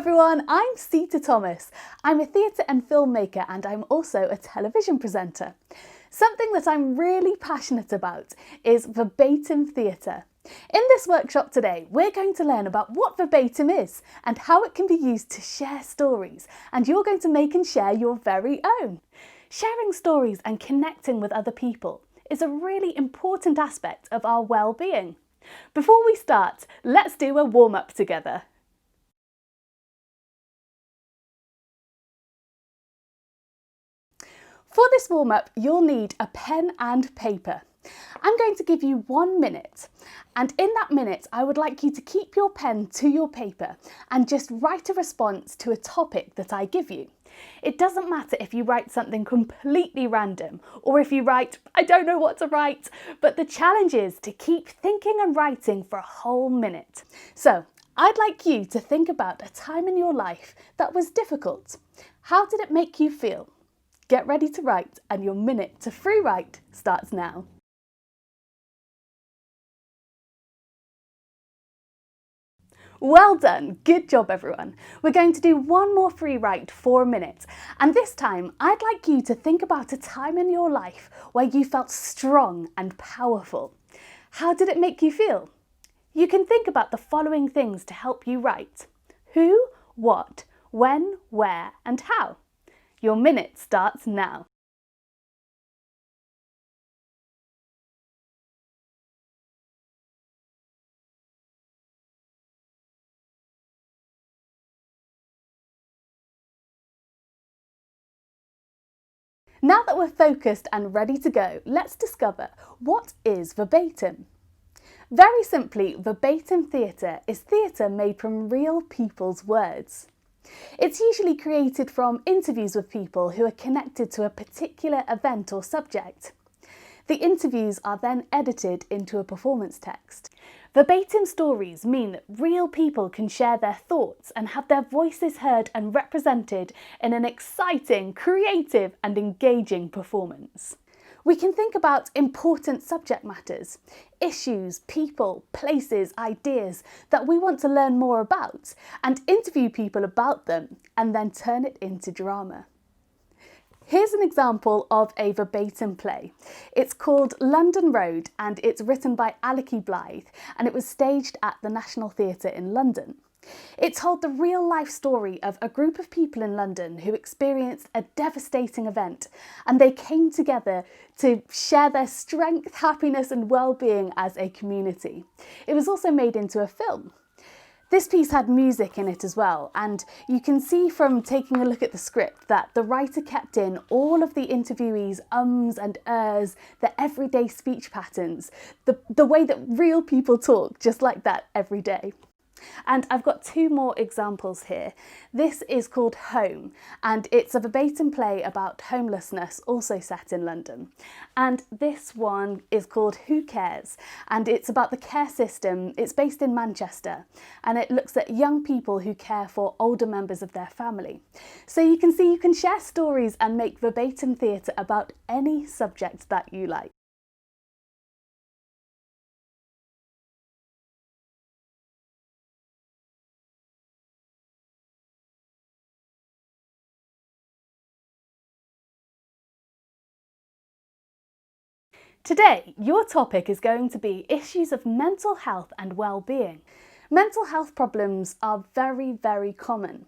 everyone, I'm Sita Thomas. I'm a theatre and filmmaker and I'm also a television presenter. Something that I'm really passionate about is verbatim theatre. In this workshop today, we're going to learn about what verbatim is and how it can be used to share stories, and you're going to make and share your very own. Sharing stories and connecting with other people is a really important aspect of our well-being. Before we start, let's do a warm-up together. For this warm-up, you'll need a pen and paper. I'm going to give you 1 minute, and in that minute I would like you to keep your pen to your paper and just write a response to a topic that I give you. It doesn't matter if you write something completely random or if you write, I don't know what to write, but the challenge is to keep thinking and writing for a whole minute. So I'd like you to think about a time in your life that was difficult. How did it make you feel? Get ready to write, and your minute to free write starts now. Well done, good job everyone. We're going to do one more free write for a minute, and this time I'd like you to think about a time in your life where you felt strong and powerful. How did it make you feel? You can think about the following things to help you write: who, what, when, where and how. Your minute starts now. Now that we're focused and ready to go, let's discover what is verbatim. Very simply, verbatim theatre is theatre made from real people's words. It's usually created from interviews with people who are connected to a particular event or subject. The interviews are then edited into a performance text. Verbatim stories mean that real people can share their thoughts and have their voices heard and represented in an exciting, creative and engaging performance. We can think about important subject matters, issues, people, places, ideas that we want to learn more about, and interview people about them and then turn it into drama. Here's an example of a verbatim play. It's called London Road and it's written by Alicky Blythe, and it was staged at the National Theatre in London. It told the real-life story of a group of people in London who experienced a devastating event, and they came together to share their strength, happiness and well-being as a community. It was also made into a film. This piece had music in it as well, and you can see from taking a look at the script that the writer kept in all of the interviewees' ums and ers, their everyday speech patterns, the way that real people talk just like that every day. And I've got 2 more examples here. This is called Home, and it's a verbatim play about homelessness, also set in London. And this one is called Who Cares, and it's about the care system. It's based in Manchester, and it looks at young people who care for older members of their family. So you can see you can share stories and make verbatim theatre about any subject that you like. Today, your topic is going to be issues of mental health and well-being. Mental health problems are very, very common.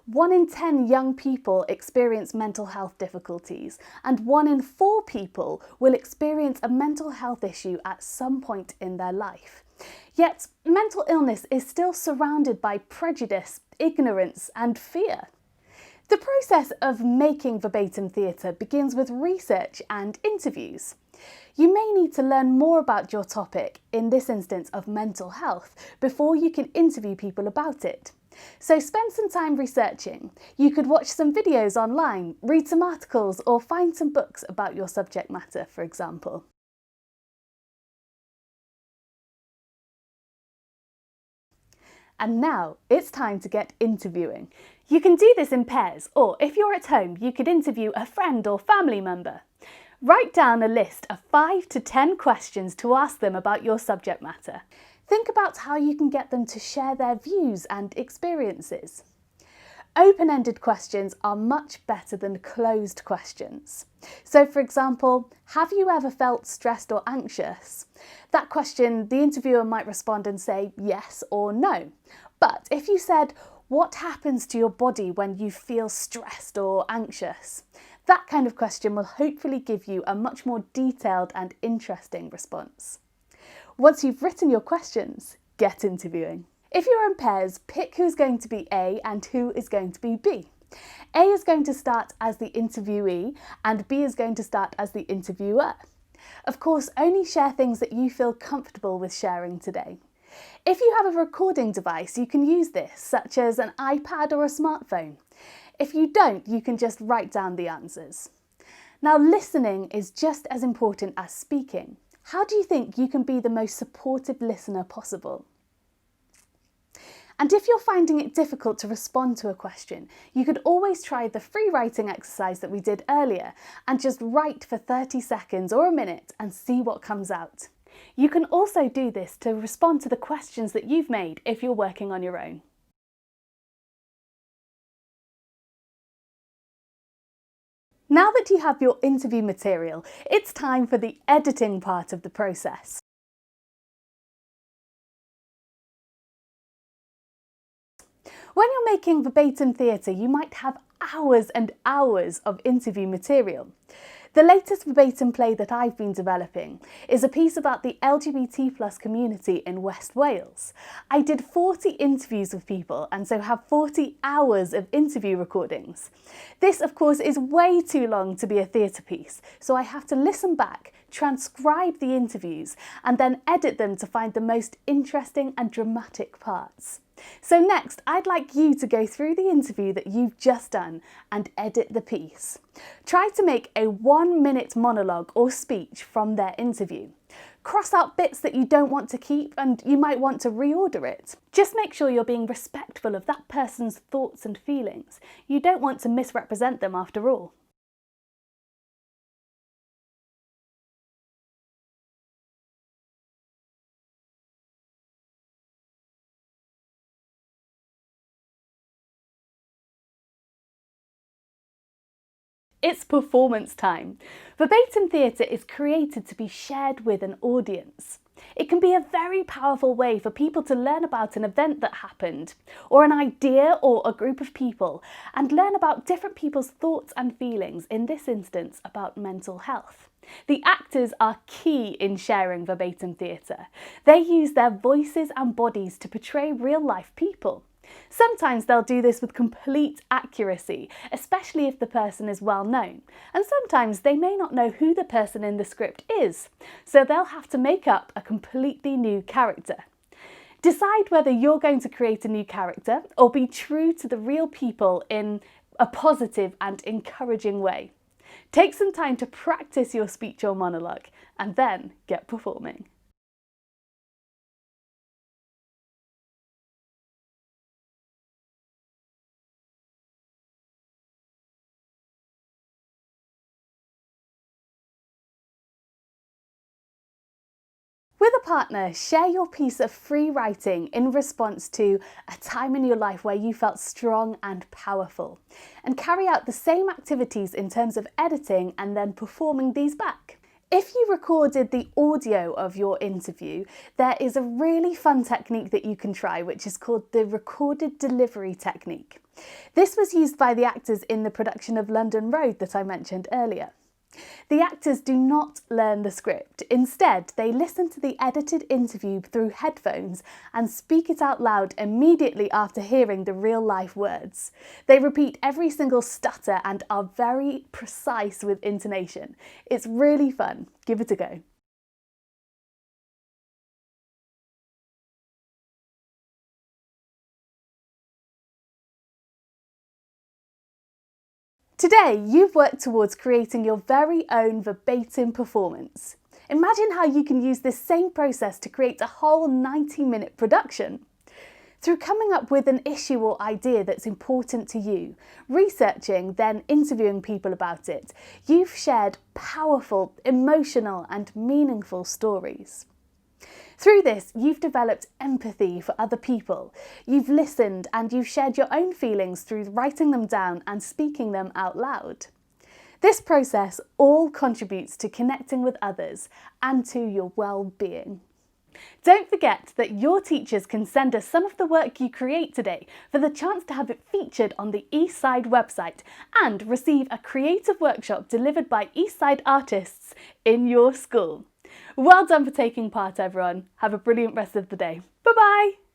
1 in 10 young people experience mental health difficulties, and 1 in 4 people will experience a mental health issue at some point in their life. Yet, mental illness is still surrounded by prejudice, ignorance and fear. The process of making verbatim theatre begins with research and interviews. You may need to learn more about your topic, in this instance of mental health, before you can interview people about it. So spend some time researching. You could watch some videos online, read some articles, or find some books about your subject matter, for example. And now it's time to get interviewing. You can do this in pairs, or if you're at home, you could interview a friend or family member. Write down a list of 5 to 10 questions to ask them about your subject matter. Think about how you can get them to share their views and experiences. Open-ended questions are much better than closed questions. So for example, have you ever felt stressed or anxious? That question, the interviewer might respond and say yes or no. But if you said, what happens to your body when you feel stressed or anxious? That kind of question will hopefully give you a much more detailed and interesting response. Once you've written your questions, get interviewing. If you're in pairs, pick who's going to be A and who is going to be B. A is going to start as the interviewee and B is going to start as the interviewer. Of course, only share things that you feel comfortable with sharing today. If you have a recording device, you can use this, such as an iPad or a smartphone. If you don't, you can just write down the answers. Now, listening is just as important as speaking. How do you think you can be the most supportive listener possible? And if you're finding it difficult to respond to a question, you could always try the free writing exercise that we did earlier and just write for 30 seconds or a minute and see what comes out. You can also do this to respond to the questions that you've made if you're working on your own. Now that you have your interview material, it's time for the editing part of the process. When you're making verbatim theatre, you might have hours and hours of interview material. The latest verbatim play that I've been developing is a piece about the LGBT+ community in West Wales. I did 40 interviews with people and so have 40 hours of interview recordings. This, of course, is way too long to be a theatre piece, so I have to listen back, transcribe the interviews, and then edit them to find the most interesting and dramatic parts. So next, I'd like you to go through the interview that you've just done and edit the piece. Try to make a 1-minute monologue or speech from their interview. Cross out bits that you don't want to keep and you might want to reorder it. Just make sure you're being respectful of that person's thoughts and feelings. You don't want to misrepresent them after all. It's performance time. Verbatim theatre is created to be shared with an audience. It can be a very powerful way for people to learn about an event that happened, or an idea or a group of people, and learn about different people's thoughts and feelings, in this instance about mental health. The actors are key in sharing verbatim theatre. They use their voices and bodies to portray real-life people. Sometimes they'll do this with complete accuracy, especially if the person is well known, and sometimes they may not know who the person in the script is, so they'll have to make up a completely new character. Decide whether you're going to create a new character or be true to the real people in a positive and encouraging way. Take some time to practice your speech or monologue and then get performing. With a partner, share your piece of free writing in response to a time in your life where you felt strong and powerful, and carry out the same activities in terms of editing and then performing these back. If you recorded the audio of your interview, there is a really fun technique that you can try, which is called the recorded delivery technique. This was used by the actors in the production of London Road that I mentioned earlier. The actors do not learn the script. Instead, they listen to the edited interview through headphones and speak it out loud immediately after hearing the real-life words. They repeat every single stutter and are very precise with intonation. It's really fun. Give it a go. Today, you've worked towards creating your very own verbatim performance. Imagine how you can use this same process to create a whole 90-minute production. Through coming up with an issue or idea that's important to you, researching, then interviewing people about it, you've shared powerful, emotional and meaningful stories. Through this, you've developed empathy for other people. You've listened and you've shared your own feelings through writing them down and speaking them out loud. This process all contributes to connecting with others and to your well-being. Don't forget that your teachers can send us some of the work you create today for the chance to have it featured on the Eastside website and receive a creative workshop delivered by Eastside artists in your school. Well done for taking part, everyone. Have a brilliant rest of the day. Bye-bye.